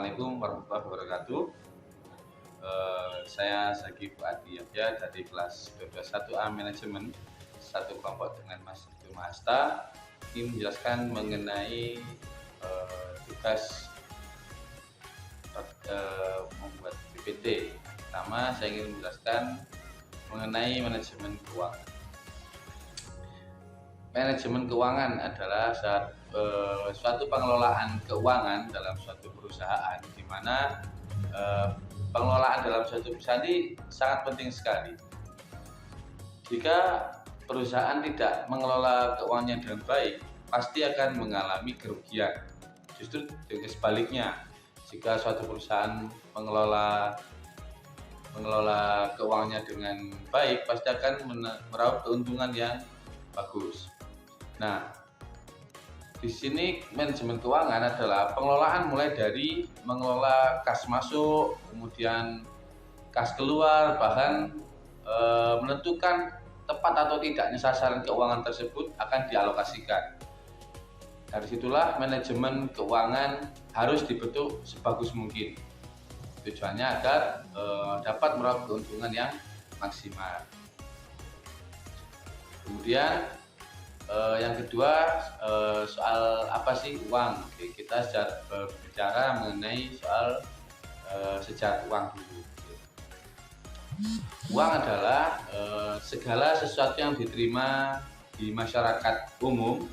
Assalamualaikum warahmatullahi wabarakatuh. Saya Zaki Fuadi Yahya dari kelas 121A Manajemen satu kelompok dengan Mas Ibu Mahasta. Ini menjelaskan mengenai tugas membuat PPT. Pertama, saya ingin menjelaskan mengenai manajemen keuangan. Manajemen keuangan adalah suatu pengelolaan keuangan dalam suatu perusahaan, di mana pengelolaan dalam suatu perusahaan ini sangat penting sekali. Jika perusahaan tidak mengelola keuangannya dengan baik, pasti akan mengalami kerugian. Justru sebaliknya, jika suatu perusahaan mengelola keuangannya dengan baik, pasti akan meraup keuntungan yang bagus. Nah, di sini manajemen keuangan adalah pengelolaan mulai dari mengelola kas masuk, kemudian kas keluar, bahkan menentukan tepat atau tidaknya sasaran keuangan tersebut akan dialokasikan. Dari situlah manajemen keuangan harus dibentuk sebagus mungkin. Tujuannya agar dapat meraup keuntungan yang maksimal. Kemudian yang kedua, soal apa sih uang? Oke, kita berbicara mengenai soal sejarah uang dulu. Uang adalah segala sesuatu yang diterima di masyarakat umum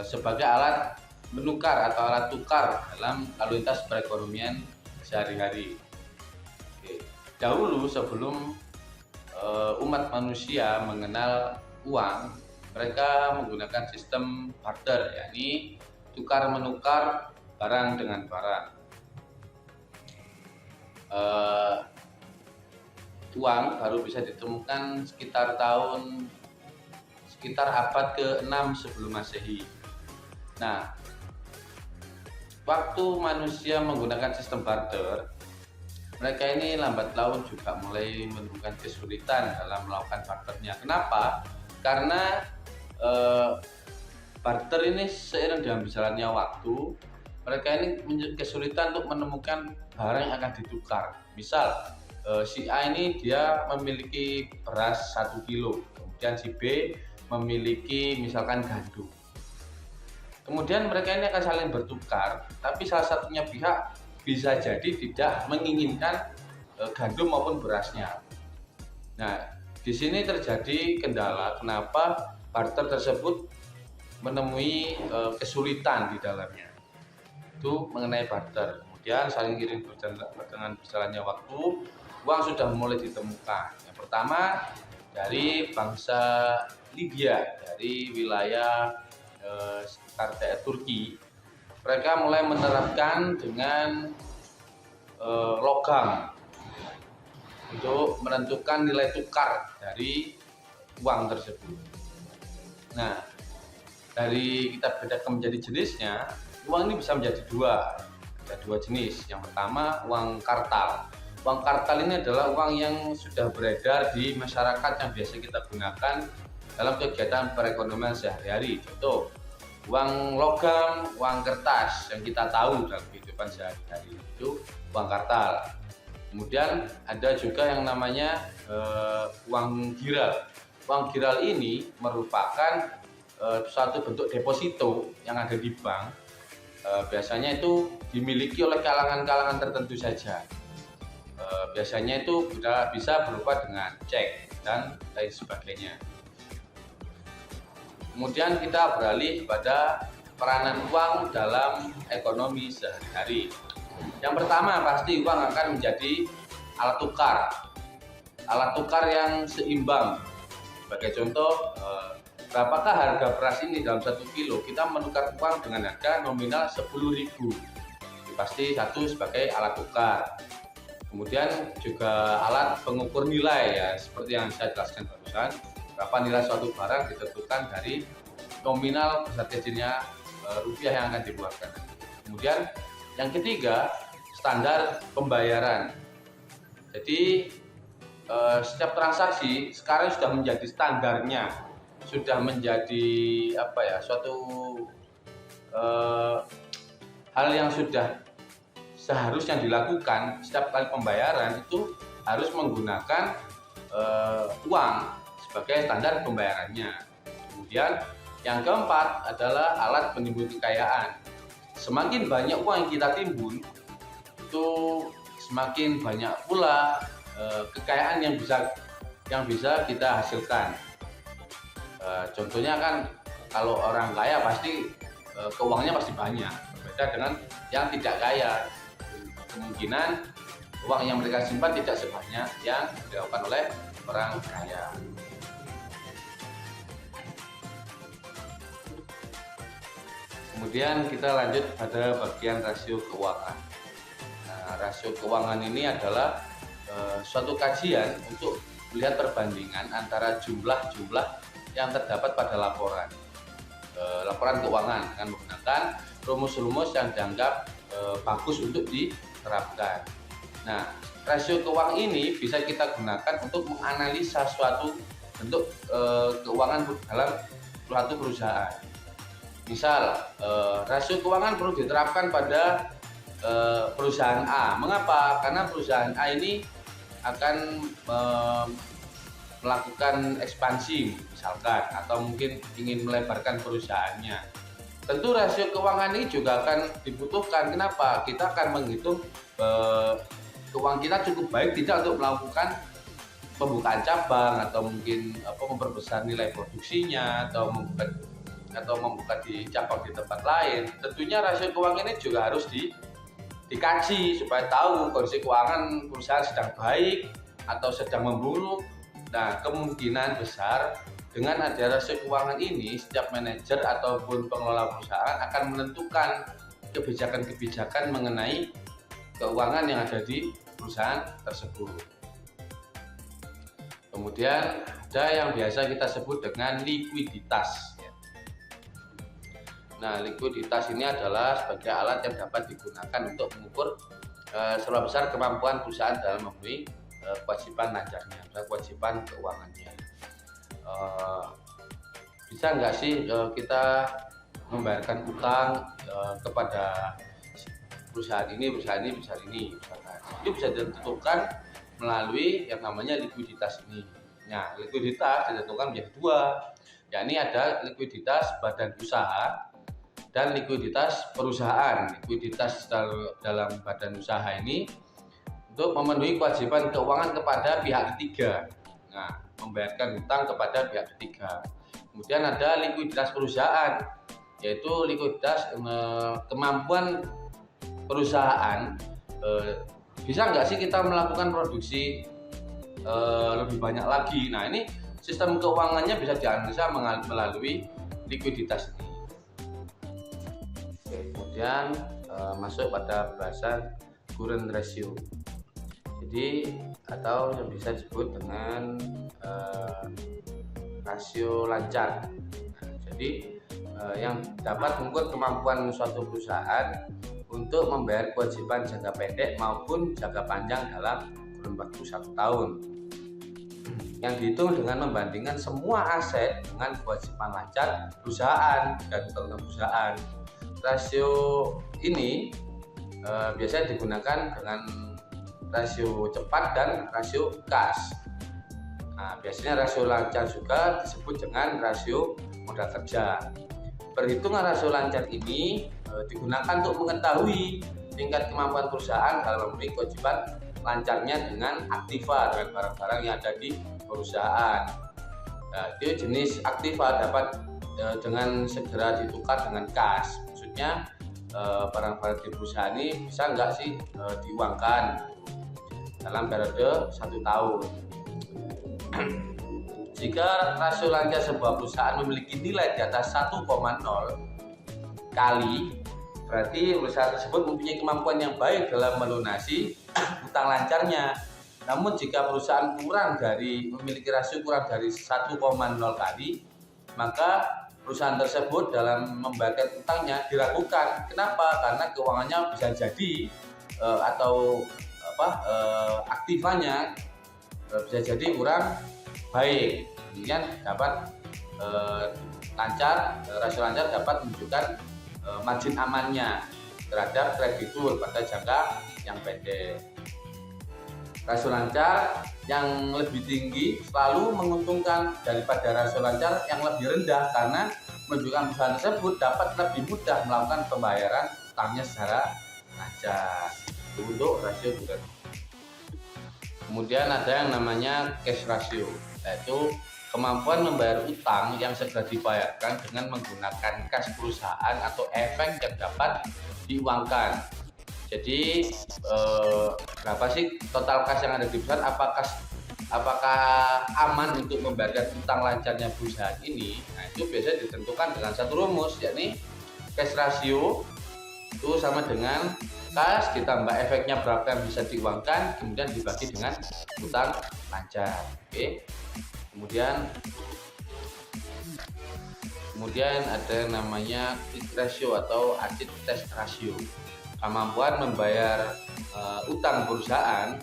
sebagai alat menukar atau alat tukar dalam lalu lintas perekonomian sehari-hari. Oke. Dahulu sebelum umat manusia mengenal uang, mereka menggunakan sistem barter, yakni tukar menukar barang dengan barang. Uang baru bisa ditemukan sekitar abad ke-6 sebelum Masehi. Nah, waktu manusia menggunakan sistem barter, mereka ini lambat laun juga mulai menemukan kesulitan dalam melakukan barternya. Kenapa? Karena barter ini seiring dengan berjalannya waktu, mereka ini kesulitan untuk menemukan barang yang akan ditukar. Misal si A ini dia memiliki beras 1 kilo, kemudian si B memiliki misalkan gandum. Kemudian mereka ini akan saling bertukar, tapi salah satunya pihak bisa jadi tidak menginginkan gandum maupun berasnya. Nah, di sini terjadi kendala. Kenapa barter tersebut menemui kesulitan di dalamnya? Itu mengenai barter. Kemudian saling iring dengan berjalannya waktu, uang sudah mulai ditemukan. Yang pertama dari bangsa Libya, dari wilayah sekitar daerah Turki. Mereka mulai menerapkan dengan logam untuk menentukan nilai tukar dari uang tersebut. Nah, dari kita bedakan menjadi jenisnya, uang ini bisa menjadi dua. Ada dua jenis. Yang pertama, uang kartal. Uang kartal ini adalah uang yang sudah beredar di masyarakat yang biasa kita gunakan dalam kegiatan perekonomian sehari-hari. Contoh, uang logam, uang kertas yang kita tahu dalam kehidupan sehari-hari itu uang kartal. Kemudian ada juga yang namanya uang giral. Uang giral ini merupakan suatu bentuk deposito yang ada di bank. Biasanya itu dimiliki oleh kalangan-kalangan tertentu saja. Biasanya itu bisa berupa dengan cek dan lain sebagainya. Kemudian kita beralih kepada peranan uang dalam ekonomi sehari-hari. Yang pertama, pasti uang akan menjadi alat tukar. Alat tukar yang seimbang. Sebagai contoh, berapakah harga beras ini dalam 1 kilo? Kita menukar uang dengan harga nominal 10.000. Pasti satu sebagai alat tukar. Kemudian juga alat pengukur nilai, ya seperti yang saya jelaskan barusan. Berapa nilai suatu barang ditentukan dari nominal beserta jadinya rupiah yang akan dikeluarkan. Kemudian yang ketiga, standar pembayaran. Jadi setiap transaksi sekarang sudah menjadi standarnya, sudah menjadi suatu hal yang sudah seharusnya dilakukan setiap kali pembayaran itu harus menggunakan uang sebagai standar pembayarannya. Kemudian yang keempat adalah alat penimbun kekayaan. Semakin banyak uang yang kita timbun, itu semakin banyak pula kekayaan yang bisa kita hasilkan. Contohnya kan kalau orang kaya pasti keuangannya pasti banyak, berbeda dengan yang tidak kaya. Kemungkinan uang yang mereka simpan tidak sebanyak yang dilakukan oleh orang kaya. Kemudian kita lanjut pada bagian rasio keuangan. Nah, rasio keuangan ini adalah suatu kajian untuk melihat perbandingan antara jumlah-jumlah yang terdapat pada laporan keuangan dengan menggunakan rumus-rumus yang dianggap bagus untuk diterapkan. Nah, rasio keuangan ini bisa kita gunakan untuk menganalisa suatu bentuk keuangan dalam suatu perusahaan. Misal, rasio keuangan perlu diterapkan pada perusahaan A. Mengapa? Karena perusahaan A ini akan melakukan ekspansi misalkan, atau mungkin ingin melebarkan perusahaannya. Tentu rasio keuangan ini juga akan dibutuhkan. Kenapa? Kita akan menghitung keuangan kita cukup baik tidak untuk melakukan pembukaan cabang, atau mungkin memperbesar nilai produksinya, atau membuka di cabang di tempat lain. Tentunya rasio keuangan ini juga harus dikaji supaya tahu kondisi keuangan perusahaan sedang baik atau sedang memburuk. Nah, kemungkinan besar dengan ada rasio keuangan ini, setiap manajer ataupun pengelola perusahaan akan menentukan kebijakan-kebijakan mengenai keuangan yang ada di perusahaan tersebut. Kemudian ada yang biasa kita sebut dengan likuiditas. Nah, likuiditas ini adalah sebagai alat yang dapat digunakan untuk mengukur seberapa besar kemampuan perusahaan dalam memenuhi kewajiban lancarnya, kewajiban keuangannya. Bisa nggak sih kita membayarkan utang kepada perusahaan ini misalkan. Itu bisa ditentukan melalui yang namanya likuiditas ini. Nah, likuiditas ditentukan menjadi dua, yakni ada likuiditas badan usaha dan likuiditas perusahaan. Likuiditas dalam badan usaha ini untuk memenuhi kewajiban keuangan kepada pihak ketiga. Nah, membayarkan hutang kepada pihak ketiga. Kemudian ada likuiditas perusahaan, yaitu likuiditas kemampuan perusahaan. Bisa nggak sih kita melakukan produksi lebih banyak lagi? Nah, ini sistem keuangannya bisa dianalisa melalui likuiditas ini. Oke, kemudian masuk pada bahasan current ratio. Jadi atau yang bisa disebut dengan rasio lancar. Nah, jadi yang dapat mengukur kemampuan suatu perusahaan untuk membayar kewajiban jangka pendek maupun jangka panjang dalam kurun waktu 1 tahun. Yang dihitung dengan membandingkan semua aset dengan kewajiban lancar perusahaan dan utang perusahaan. Rasio ini biasanya digunakan dengan rasio cepat dan rasio kas. Nah, biasanya rasio lancar juga disebut dengan rasio modal kerja. Perhitungan rasio lancar ini digunakan untuk mengetahui tingkat kemampuan perusahaan dalam memenuhi kewajiban lancarnya dengan aktiva, dengan barang-barang yang ada di perusahaan. Nah, itu jenis aktiva dapat dengan segera ditukar dengan kas. Maksudnya barang-barang di perusahaan ini bisa nggak sih diuangkan dalam periode 1 tahun. Jika rasio lancar sebuah perusahaan memiliki nilai di atas 1,0 kali, berarti perusahaan tersebut mempunyai kemampuan yang baik dalam melunasi utang lancarnya. Namun jika perusahaan memiliki rasio kurang dari 1,0 kali, maka perusahaan tersebut dalam membayar utangnya diragukan. Kenapa? Karena keuangannya bisa jadi aktivanya bisa jadi kurang baik. Kemudian dapat rasio lancar dapat menunjukkan margin amannya terhadap kreditur pada jangka yang pendek. Rasio lancar yang lebih tinggi selalu menguntungkan daripada rasio lancar yang lebih rendah, karena menunjukkan perusahaan tersebut dapat lebih mudah melakukan pembayaran utangnya secara lancar. Untuk rasio juga. Kemudian ada yang namanya cash ratio, yaitu kemampuan membayar utang yang segera dibayarkan dengan menggunakan kas perusahaan atau efek yang dapat diuangkan. Jadi berapa sih total kas yang ada di perusahaan? Apakah aman untuk membayarkan utang lancarnya perusahaan ini? Nah, itu biasanya ditentukan dengan satu rumus, yakni cash ratio itu sama dengan kas ditambah efeknya berapa yang bisa diuangkan, kemudian dibagi dengan utang lancar. Oke. Kemudian ada yang namanya quick ratio atau acid test ratio. Kemampuan membayar utang perusahaan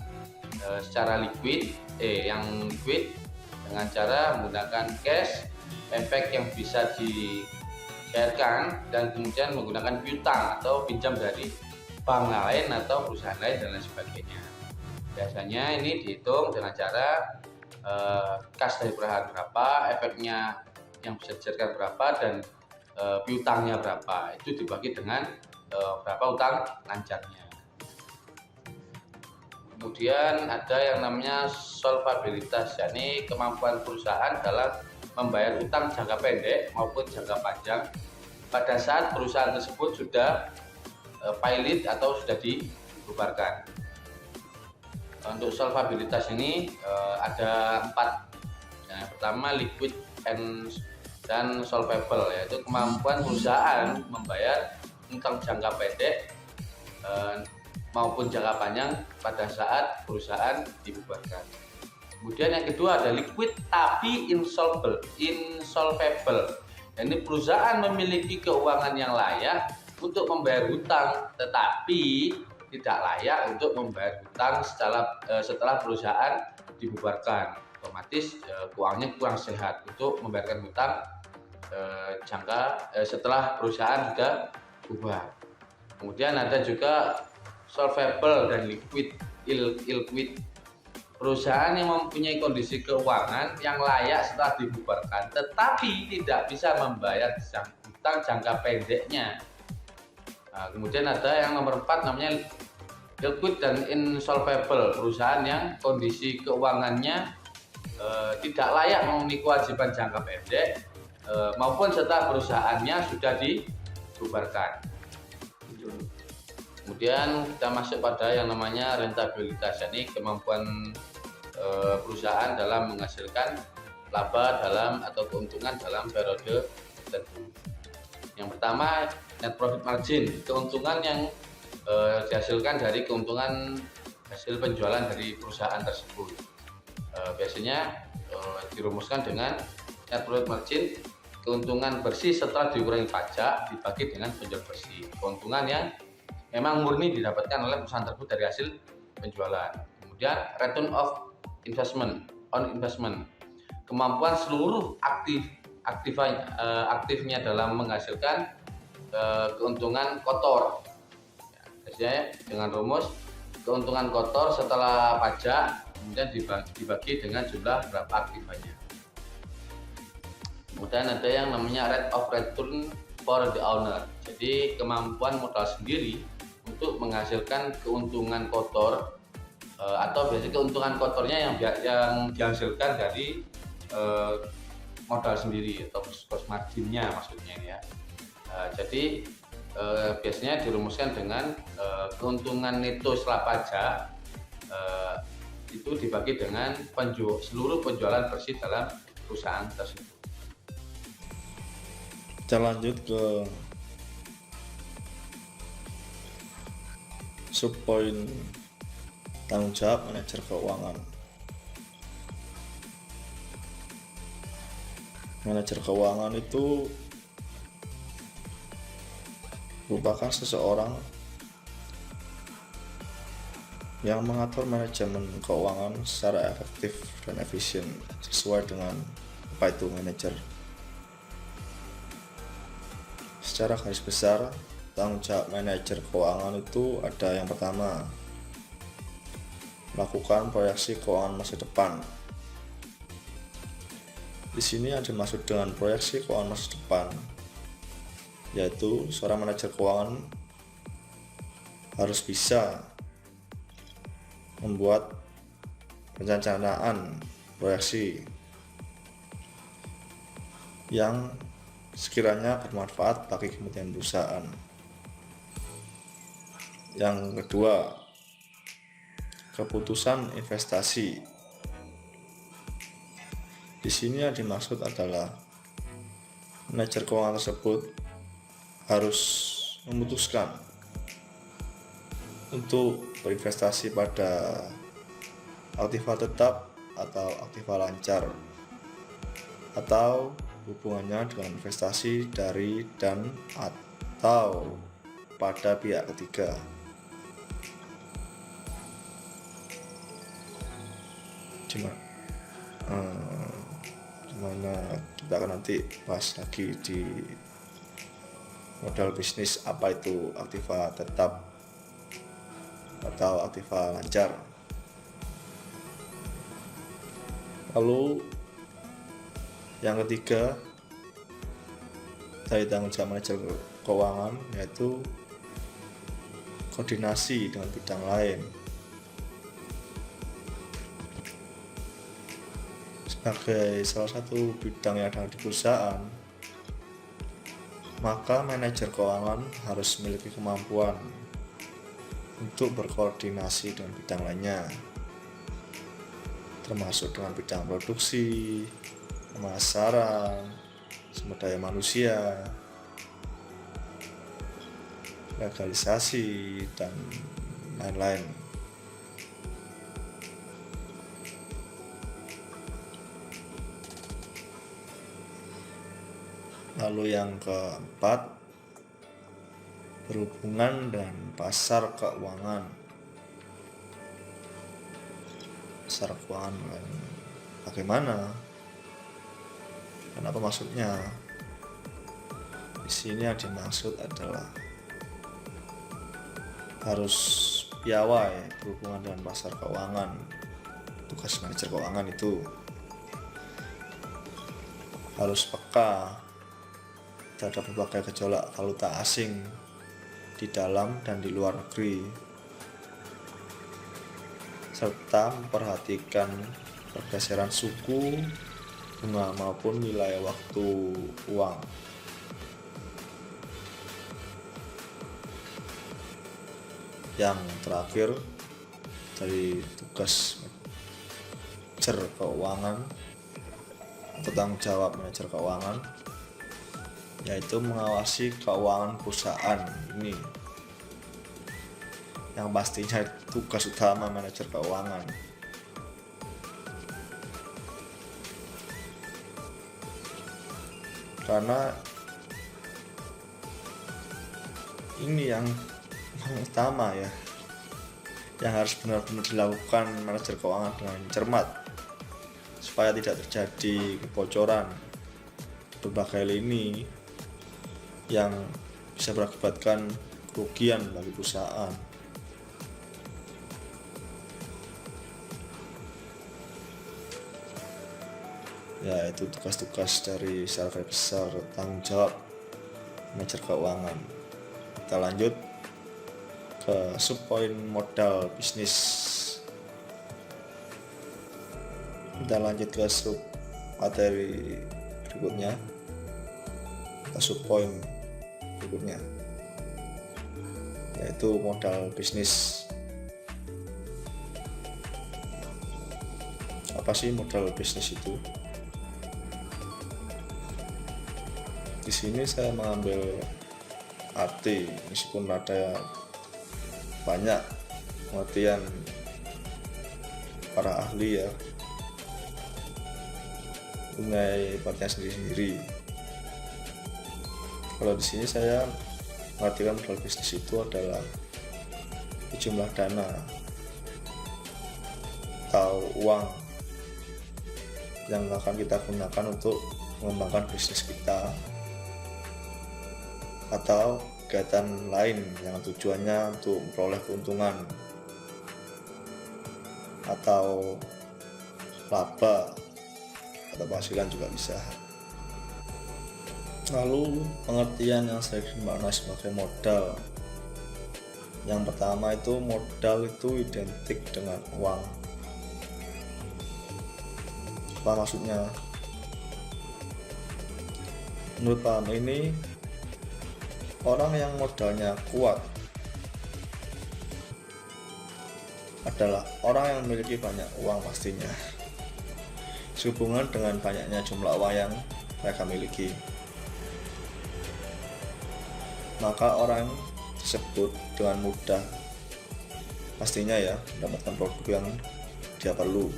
secara liquid dengan cara menggunakan cash, efek yang bisa dicairkan, dan kemudian menggunakan piutang atau pinjam dari bank lain atau perusahaan lain dan lain sebagainya. Biasanya ini dihitung dengan cara kas dari perusahaan berapa, efeknya yang bisa dicairkan berapa, dan piutangnya berapa. Itu dibagi dengan berapa utang lancarnya. Kemudian ada yang namanya solvabilitas, yakni kemampuan perusahaan dalam membayar utang jangka pendek maupun jangka panjang pada saat perusahaan tersebut sudah pilot atau sudah dibubarkan. Untuk solvabilitas ini ada 4. Yang pertama liquid dan solvable, yaitu kemampuan perusahaan membayar utang jangka pendek maupun jangka panjang pada saat perusahaan dibubarkan. Kemudian yang kedua ada liquid tapi insolvable. Ini perusahaan memiliki keuangan yang layak untuk membayar hutang, tetapi tidak layak untuk membayar hutang setelah perusahaan dibubarkan. Otomatis keuangannya kurang sehat untuk membayarkan hutang setelah perusahaan sudah bubar. Kemudian ada juga solvable dan illiquid. Perusahaan yang mempunyai kondisi keuangan yang layak setelah dibubarkan, tetapi tidak bisa membayar hutang jangka pendeknya. Nah, kemudian ada yang nomor 4 namanya liquid dan insolvable. Perusahaan yang kondisi keuangannya tidak layak memenuhi kewajiban jangka pendek maupun setelah perusahaannya sudah dibubarkan. Kemudian kita masuk pada yang namanya rentabilitas, yakni kemampuan perusahaan dalam menghasilkan laba atau keuntungan dalam periode tertentu. Yang pertama net profit margin, keuntungan yang dihasilkan dari keuntungan hasil penjualan dari perusahaan tersebut. Biasanya dirumuskan dengan net profit margin, keuntungan bersih setelah dikurangi pajak dibagi dengan penjualan bersih. Keuntungan yang memang murni didapatkan oleh perusahaan tersebut dari hasil penjualan. Kemudian return on investment, kemampuan seluruh aktifnya dalam menghasilkan keuntungan kotor. Biasanya dengan rumus keuntungan kotor setelah pajak kemudian dibagi dengan jumlah berapa aktifannya. Kemudian ada yang namanya rate of return for the owner. Jadi kemampuan modal sendiri untuk menghasilkan keuntungan kotor atau biasanya keuntungan kotornya yang dihasilkan dari modal sendiri atau cost marginnya maksudnya ya. Jadi biasanya dirumuskan dengan keuntungan neto setelah pajak itu dibagi dengan seluruh penjualan bersih dalam perusahaan tersebut. Kita lanjut ke subpoin tanggung jawab manajer keuangan. Manajer keuangan itu merupakan seseorang yang mengatur manajemen keuangan secara efektif dan efisien sesuai dengan apa itu manajer. Secara garis besar, tanggung jawab manajer keuangan itu ada yang pertama, melakukan proyeksi keuangan masa depan. Di sini yang dimaksud dengan proyeksi keuangan masa depan, yaitu seorang manajer keuangan harus bisa membuat perencanaan proyeksi yang sekiranya bermanfaat bagi kemudian perusahaan. Yang kedua, keputusan investasi. Di sini yang dimaksud adalah manajer keuangan tersebut harus memutuskan untuk berinvestasi pada aktiva tetap atau aktiva lancar, atau hubungannya dengan investasi dari dan atau pada pihak ketiga. Dimana kita akan nanti bahas lagi di modal bisnis apa itu aktiva tetap atau aktiva lancar. Lalu yang ketiga dari tanggung jawab manajer keuangan, yaitu koordinasi dengan bidang lain. Sebagai salah satu bidang yang ada di perusahaan, maka manajer keuangan harus memiliki kemampuan untuk berkoordinasi dengan bidang lainnya, termasuk dengan bidang produksi, pemasaran, sumber daya manusia, legalisasi, dan lain-lain. Lalu yang keempat, berhubungan dengan pasar keuangan. Pasar keuangan bagaimana? Kenapa maksudnya? Di sini yang dimaksud adalah harus piawai berhubungan dengan pasar keuangan. Tugas manajer keuangan itu harus peka terhadap berbagai gejolak valuta asing di dalam dan di luar negeri, serta memperhatikan pergeseran suku bunga maupun nilai waktu uang. Yang terakhir dari tugas manajer keuangan atau tanggung jawab manajer keuangan, yaitu mengawasi keuangan perusahaan ini, yang pastinya tugas utama manajer keuangan. Karena ini yang utama ya, yang harus benar-benar dilakukan manajer keuangan dengan cermat supaya tidak terjadi kebocoran berbagai lini yang bisa berakibatkan kerugian bagi perusahaan. Ya, itu tugas-tugas dari secara besar tanggung jawab manajer keuangan. Kita lanjut ke subpoin modal bisnis. Kita lanjut ke sub materi berikutnya, ke subpoin berikutnya, yaitu modal bisnis. Apa sih modal bisnis itu? Di sini saya mengambil arti, meskipun ada banyak pengertian para ahli ya, punya pengertian sendiri-sendiri. Kalau di sini saya mengartikan modal bisnis itu adalah jumlah dana atau uang yang akan kita gunakan untuk mengembangkan bisnis kita atau kegiatan lain yang tujuannya untuk memperoleh keuntungan atau laba atau penghasilan juga bisa. Lalu pengertian yang saya maknai sebagai modal. Yang pertama itu modal itu identik dengan uang. Apa maksudnya? Menurut paham ini, orang yang modalnya kuat adalah orang yang memiliki banyak uang pastinya, sehubungan dengan banyaknya jumlah uang yang mereka miliki. Maka orang tersebut dengan mudah pastinya ya mendapatkan produk yang dia perlu.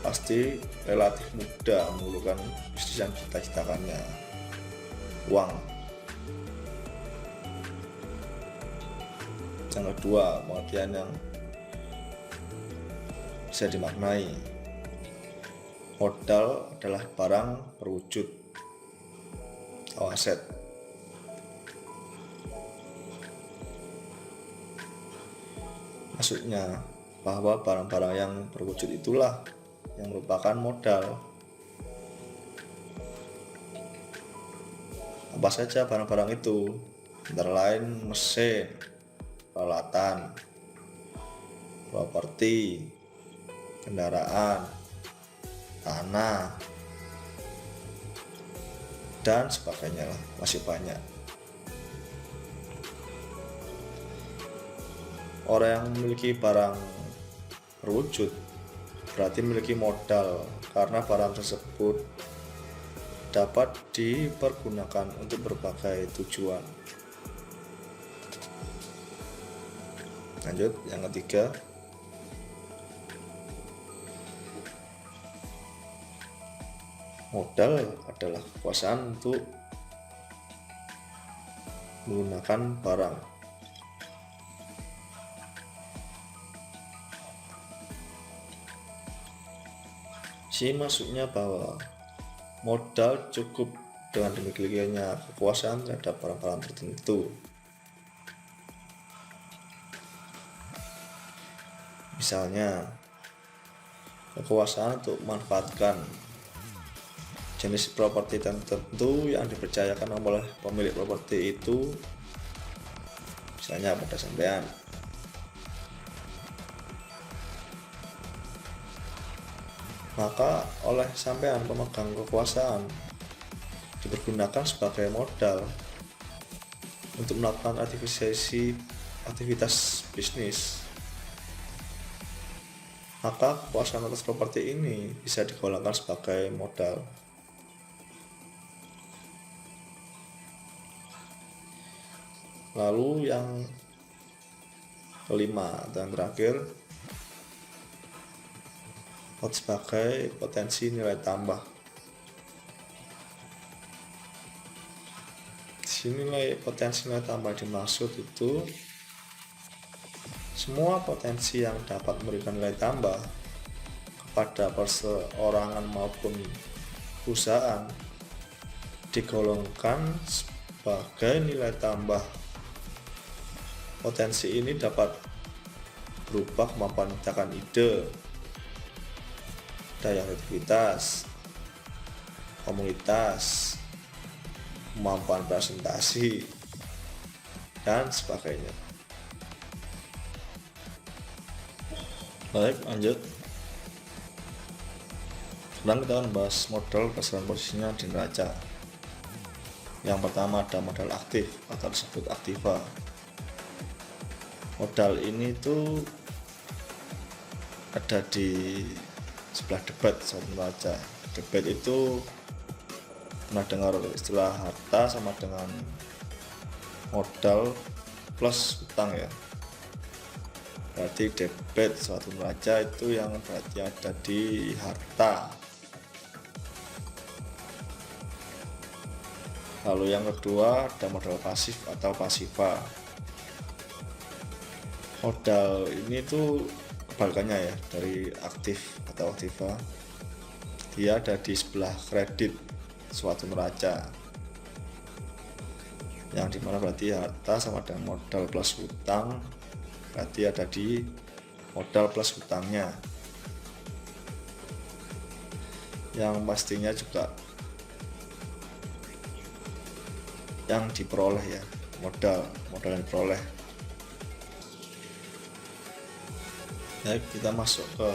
Pasti relatif mudah mengeluarkan bisnis yang cita-citakannya, uang. Yang kedua, pengertian yang bisa dimaknai, modal adalah barang berwujud atau aset. Maksudnya bahwa barang-barang yang berwujud itulah yang merupakan modal. Apa saja barang-barang itu? Antara lain mesin, peralatan, properti, kendaraan, tanah, dan sebagainya lah, masih banyak. Orang yang memiliki barang berwujud berarti memiliki modal, karena barang tersebut dapat dipergunakan untuk berbagai tujuan. Lanjut, yang ketiga, modal adalah kekuasaan untuk menggunakan barang. Maksudnya bahwa modal cukup dengan dimilikinya kekuasaan terhadap barang-barang tertentu. Misalnya, kekuasaan untuk memanfaatkan jenis properti tertentu yang dipercayakan oleh pemilik properti itu, misalnya pada sampean. Maka oleh sampean pemegang kekuasaan dipergunakan sebagai modal untuk melakukan aktivitas bisnis. Maka kekuasaan atas properti ini bisa digolongkan sebagai modal. Lalu yang kelima dan terakhir, sebagai potensi nilai tambah. Potensi nilai tambah dimaksud itu semua potensi yang dapat memberikan nilai tambah kepada perseorangan maupun perusahaan digolongkan sebagai nilai tambah. Potensi ini dapat berupa kemampuan menciptakan ide, daya kreativitas, komunitas, kemampuan presentasi, dan sebagainya. Baik, lanjut. Sekarang kita akan membahas modal berdasarkan posisinya di neraca. Yang pertama ada modal aktif atau disebut aktiva. Modal ini tuh ada di sebelah debat saat neraca. Debat itu pernah dengar istilah harta sama dengan modal plus utang ya. Berarti debit suatu neraca itu yang berarti ada di harta. Lalu yang kedua ada modal pasif atau pasiva. Modal ini tuh kebalikannya ya dari aktif atau aktiva. Dia ada di sebelah kredit suatu neraca, yang dimana berarti harta sama dengan modal plus hutang, berarti ada di modal plus hutangnya, yang pastinya juga yang diperoleh ya, modal yang diperoleh. Baik, kita masuk ke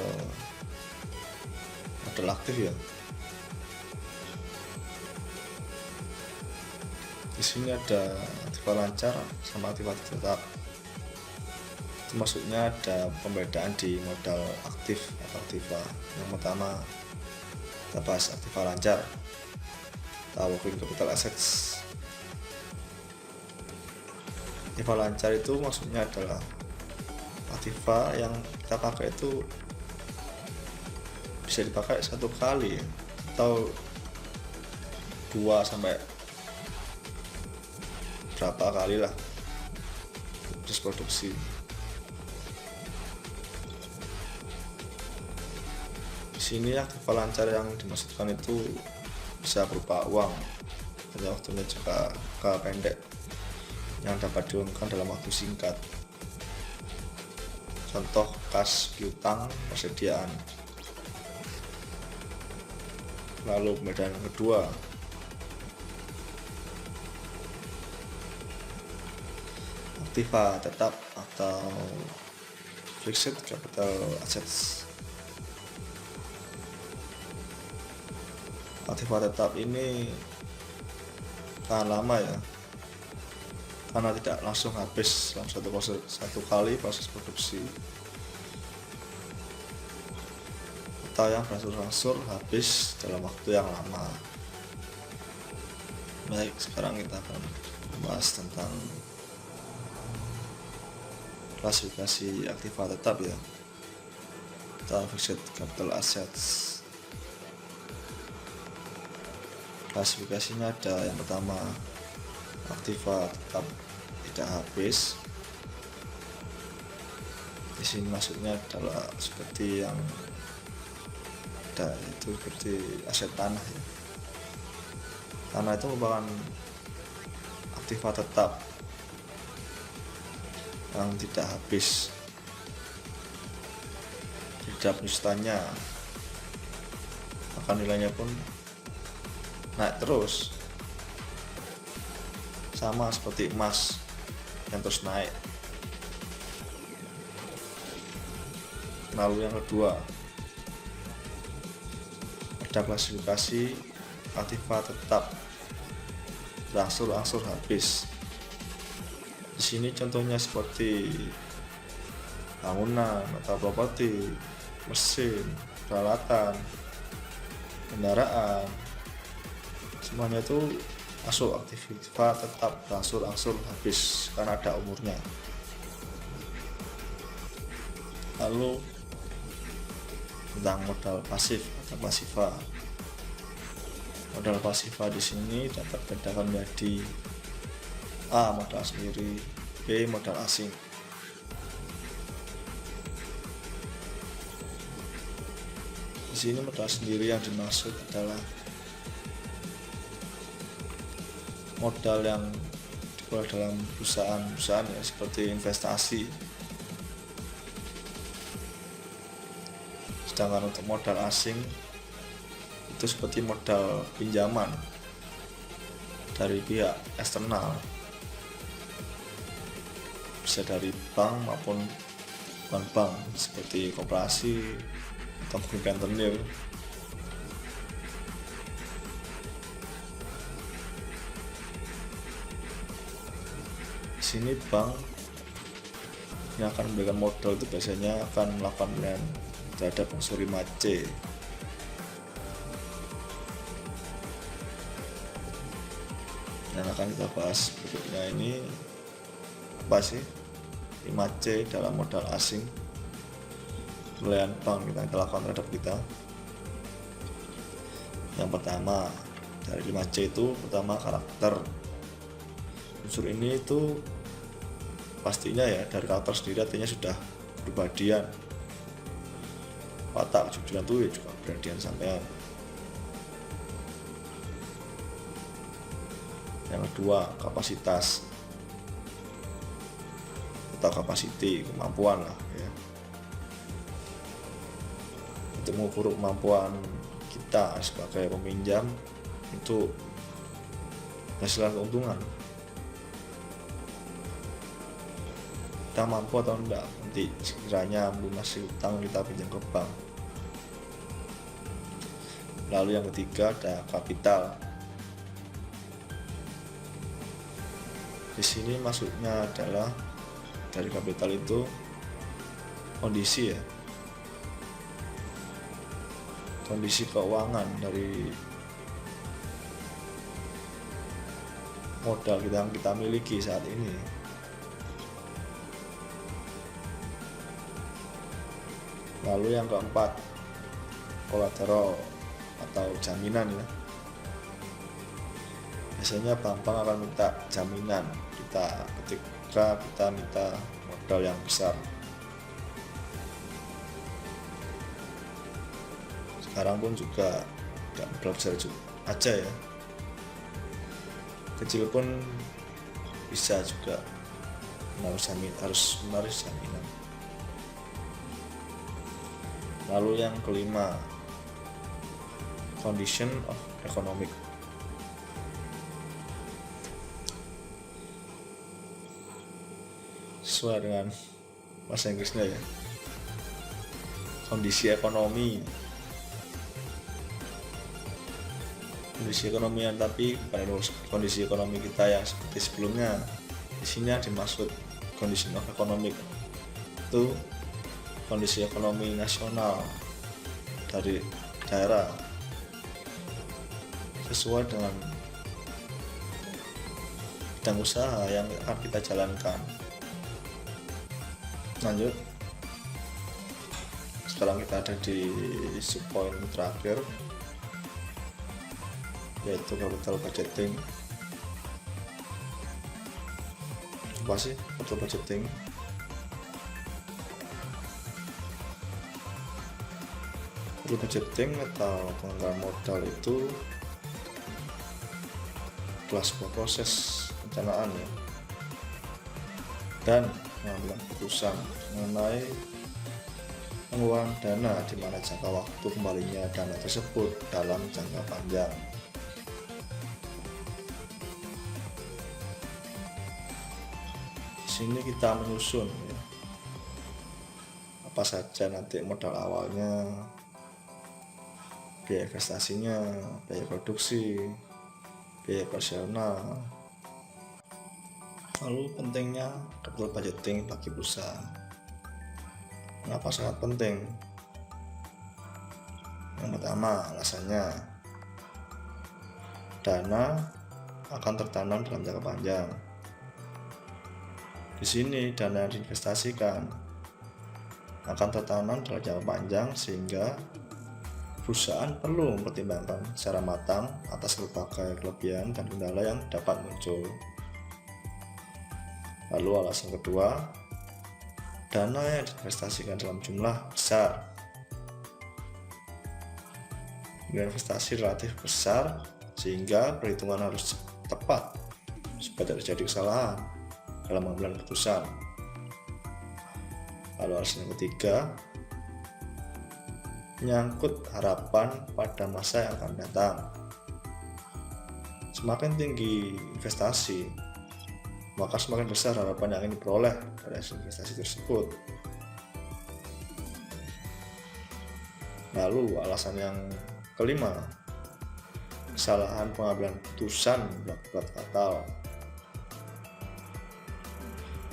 modal aktif ya. Di sini ada aktiva lancar sama aktiva tetap. Itu maksudnya ada pembedaan di modal aktif atau aktiva. Yang pertama kita bahas aktiva lancar atau working capital assets. Aktiva lancar itu maksudnya adalah aktiva yang kita pakai itu bisa dipakai satu kali atau 2 sampai berapa kali lah terus produksi. Di sini aktiva lancar yang dimaksudkan itu bisa berupa uang, hanya waktunya juga pendek, yang dapat diumumkan dalam waktu singkat. Contoh kas piutang persediaan. Lalu pembedaan kedua, aktiva tetap atau fixed capital assets. Aktiva tetap ini tahan lama ya, karena tidak langsung habis dalam satu kali proses produksi, atau yang berangsur-angsur habis dalam waktu yang lama. Baik, sekarang kita akan membahas tentang klasifikasi aktiva tetap ya, atau fixed capital assets. Klasifikasinya ada yang pertama, aktiva tetap tidak habis. Di sini maksudnya adalah seperti yang ada itu seperti aset tanah ya. Tanah itu merupakan aktiva tetap yang tidak habis, tidak penyusutannya, maka nilainya pun naik terus, sama seperti emas yang terus naik. Lalu yang kedua, ada klasifikasi aktiva tetap berangsur-angsur habis. Di sini contohnya seperti bangunan atau properti, mesin, peralatan, kendaraan, semuanya itu masuk aktiva tetap berangsur-angsur habis karena ada umurnya. Lalu tentang modal pasif atau pasiva. Modal pasiva di sini dapat bedakan menjadi A. modal sendiri, B. modal asing. Di sini modal sendiri yang dimaksud adalah modal yang diperoleh dalam perusahaan ya, seperti investasi. Sedangkan untuk modal asing itu seperti modal pinjaman dari pihak eksternal, bisa dari bank maupun bank seperti koperasi atau rentenir. Di sini bank yang akan memberikan modal itu biasanya akan melakukan pembelian terhadap unsur IMACE. Yang akan kita bahas berikutnya ini apa sih IMACE dalam modal asing, pembelian bank kita lakukan terhadap kita. Yang pertama dari IMACE itu pertama karakter. Unsur ini itu pastinya ya dari karakter sendiri, artinya sudah kepribadian, watak kejujuran itu ya juga kepribadian sampean. Yang kedua, kapasitas atau capacity, kemampuan lah ya. Untuk mengukur kemampuan kita sebagai peminjam untuk hasil keuntungan, kita mampu atau enggak nanti sekiranya melunasi utang kita pinjam ke bank. Lalu yang ketiga ada kapital. Di sini maksudnya adalah dari kapital itu kondisi ya, kondisi keuangan dari modal yang kita miliki saat ini. Lalu yang keempat, kolateral atau jaminan ya. Biasanya bank-bank akan minta jaminan kita ketika kita minta modal yang besar. Sekarang pun juga tidak modal besar aja ya, kecil pun bisa juga harus menarik jaminan. Lalu yang kelima, condition of economic. Sesuai dengan bahasa Inggrisnya ya, kondisi ekonomi. Kondisi ekonomi yang tapi pada kondisi ekonomi kita yang seperti sebelumnya. Di sini dimaksud condition of economic itu kondisi ekonomi nasional dari daerah sesuai dengan bidang usaha yang akan kita jalankan. Lanjut, sekarang kita ada di subpoin terakhir, yaitu capital budgeting. Apa sih capital budgeting? Capital budgeting atau penganggaran modal itu adalah sebuah proses perencanaan ya, dan mengambil keputusan mengenai pengeluaran dana di mana jangka waktu kembalinya dana tersebut dalam jangka panjang. Di sini kita menyusun ya, apa saja nanti modal awalnya, biaya investasinya, biaya produksi, biaya operasional. Lalu pentingnya capital budgeting bagi perusahaan. Kenapa sangat penting? Yang pertama, alasannya dana akan tertanam dalam jangka panjang. Di sini dana yang diinvestasikan akan tertanam dalam jangka panjang sehingga perusahaan perlu mempertimbangkan secara matang atas berbagai kelebihan dan kendala yang dapat muncul. Lalu alasan kedua, dana yang diinvestasikan dalam jumlah besar. Nilai investasi relatif besar sehingga perhitungan harus tepat supaya tidak terjadi kesalahan dalam mengambil keputusan. Lalu alasan yang ketiga, menyangkut harapan pada masa yang akan datang. Semakin tinggi investasi, maka semakin besar harapan yang ingin diperoleh dari hasil investasi tersebut. Lalu alasan yang kelima, kesalahan pengambilan keputusan berakibat fatal.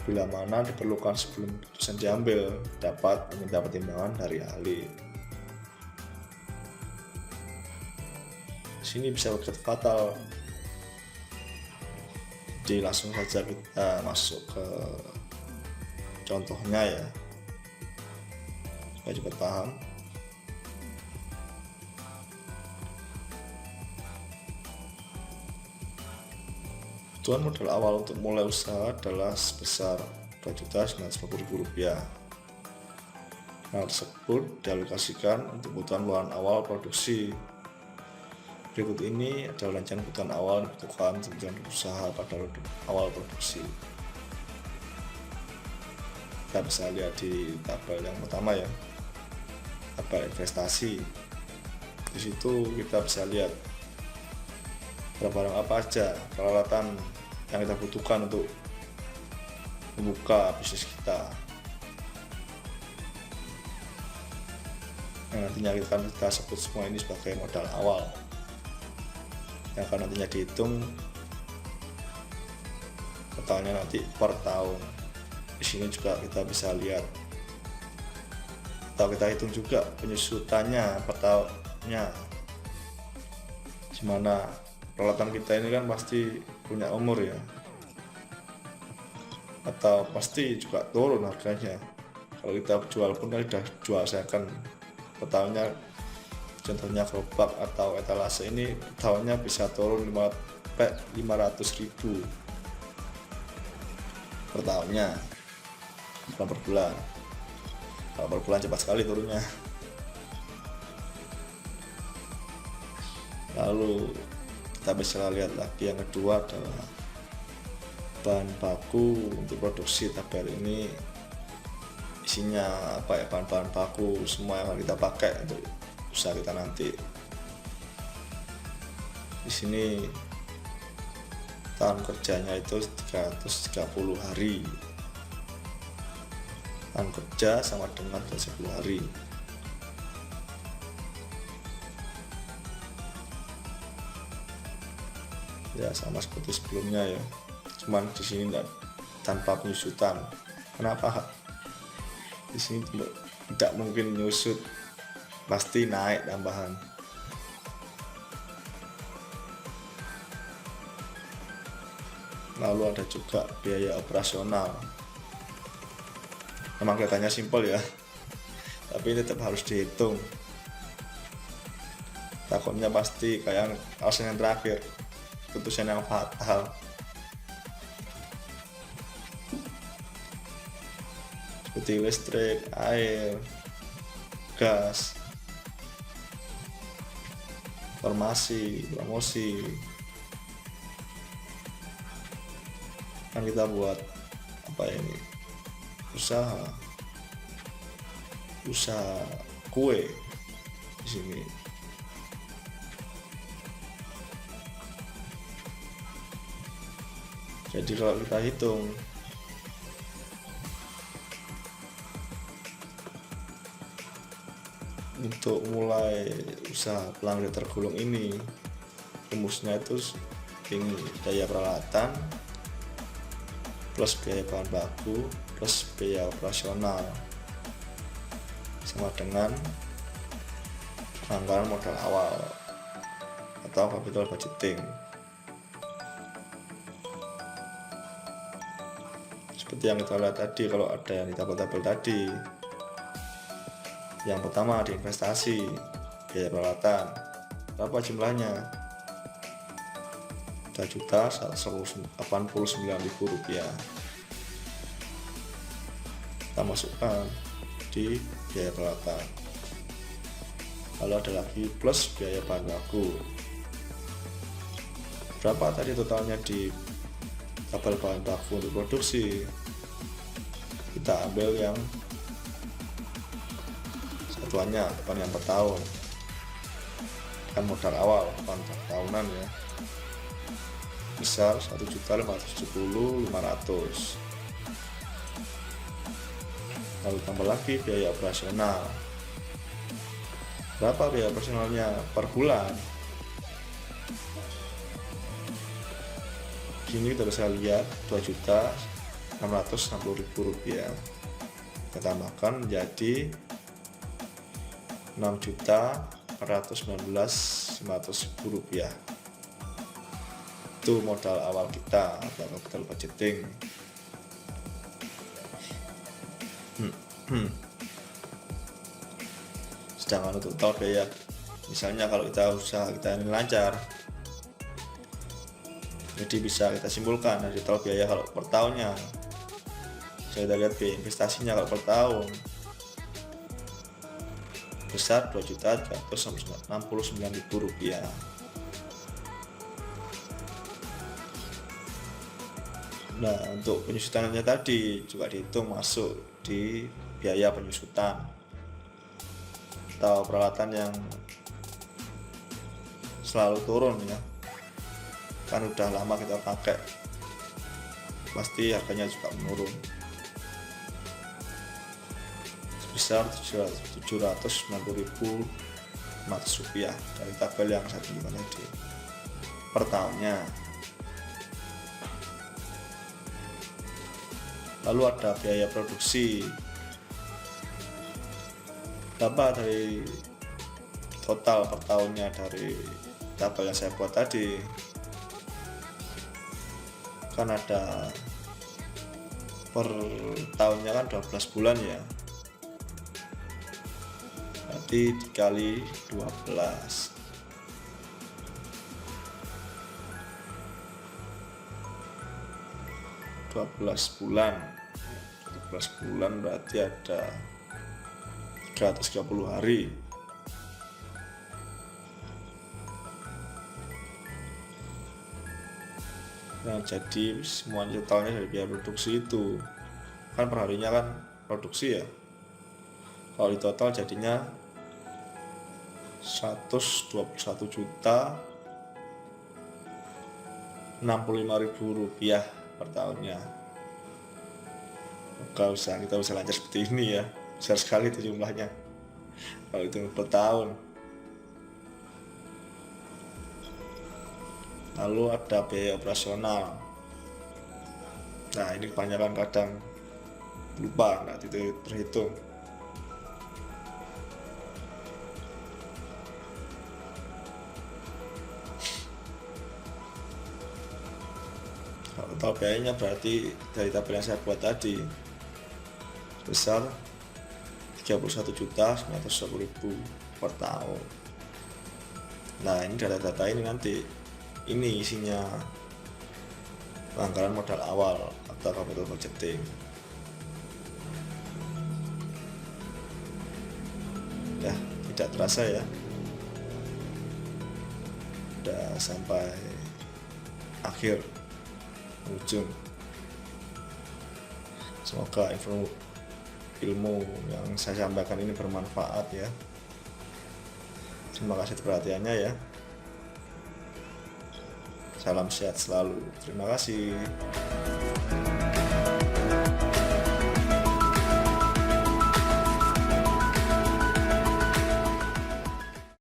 Bila mana diperlukan sebelum keputusan diambil, dapat meminta pertimbangan dari ahli. Sini bisa berakibat fatal. Jadi langsung saja kita masuk ke contohnya ya, supaya cepat paham. Kebutuhan modal awal untuk mulai usaha adalah sebesar Rp2.950.000. Hal tersebut dialokasikan untuk kebutuhan bahan awal produksi Berikut ini adalah rancangan kebutuhan awal yang dibutuhkan tujuan usaha pada awal produksi. Kita bisa lihat di tabel yang pertama ya, tabel investasi. Di situ kita bisa lihat barang apa aja peralatan yang kita butuhkan untuk membuka bisnis kita, yang nantinya kita sebut semua ini sebagai modal awal yang akan nantinya dihitung totalnya nanti per tahun. Di sini juga kita bisa lihat atau kita hitung juga penyusutannya per tahunnya, dimana peralatan kita ini kan pasti punya umur ya, atau pasti juga turun harganya. Kalau kita jual pun kan sudah jual second, per tahunnya contohnya gerobak atau etalase ini tahunnya bisa turun 500.000 per tahunnya, bukan per bulan. Kalau per bulan cepat sekali turunnya. Lalu kita bisa lihat lagi yang kedua adalah bahan baku untuk produksi. Tabel ini isinya apa ya, bahan-bahan baku semua yang akan kita pakai untuk usaha kita nanti. Di sini tahun kerjanya itu 330 hari. Tahun kerja sama dengan 10 hari. Ya sama seperti sebelumnya ya, cuman di sini tanpa penyusutan. Kenapa? Di sini tidak mungkin nyusut, pasti naik tambahan. Lalu ada juga biaya operasional. Memang kelihatannya simpel ya, tapi tetap harus dihitung. Takutnya pasti kayak alasan yang terakhir, putusan yang fatal. Seperti listrik, air, gas, farmasi, promosi. Kan kita buat apa ini? Usaha kue di sini. Jadi kalau kita hitung untuk mulai usaha pelanggan tergolong ini, rumusnya itu ini daya peralatan plus biaya bahan baku plus biaya operasional sama dengan anggaran modal awal atau capital budgeting. Seperti yang kita lihat tadi, kalau ada yang di tabel-tabel tadi, yang pertama di investasi, biaya peralatan, berapa jumlahnya? 2.189.000 rupiah. Kita masukkan di biaya peralatan. Lalu ada lagi plus biaya bahan baku. Berapa tadi totalnya di tabel bahan baku untuk produksi? Kita ambil yang satuannya, bukan yang per tahun, kan modal awal, bukan per tahunan ya, besar 1.570.500. Lalu tambah lagi biaya operasional. Berapa biaya operasionalnya per bulan? Kini kita bisa lihat 2.660.000 rupiah. Kita tambahkan menjadi 6.419.500 rupiah. Itu modal awal kita atau capital budgeting. Sedangkan untuk total biaya, misalnya kalau kita usaha kita ini lancar, jadi bisa kita simpulkan dari total biaya kalau per tahunnya. Saya kita lihat biaya investasinya kalau per tahun besar 2.369.000 rupiah. Nah, untuk penyusutannya tadi juga dihitung masuk di biaya penyusutan atau peralatan yang selalu turun ya, kan udah lama kita pakai, pasti harganya juga menurun sebesar Rp790.500 dari tabel yang saya tunjukkan tadi per tahunnya. Lalu ada biaya produksi, berapa dari total per tahunnya dari tabel yang saya buat tadi, kan ada per tahunnya kan 12 bulan ya, berarti dikali 12 bulan berarti ada 330 hari. Nah, jadi semuanya totalnya dari biaya produksi itu kan perharinya kan produksi ya, kalau di total jadinya Rp121.065.000 per tahunnya. Kalau kita bisa lancar seperti ini ya, besar sekali itu jumlahnya kalau itu per tahun. Lalu ada biaya operasional. Nah, ini kebanyakan kadang lupa nggak itu terhitung. Kalau total biayanya berarti dari tabel yang saya buat tadi sebesar Rp31.910.000 per tahun. Nah, ini data-data ini nanti ini isinya anggaran modal awal atau capital budgeting. Ya, tidak terasa ya, udah sampai akhir ujung. Semoga ilmu yang saya sampaikan ini bermanfaat ya. Terima kasih perhatiannya ya. Salam sehat selalu. Terima kasih.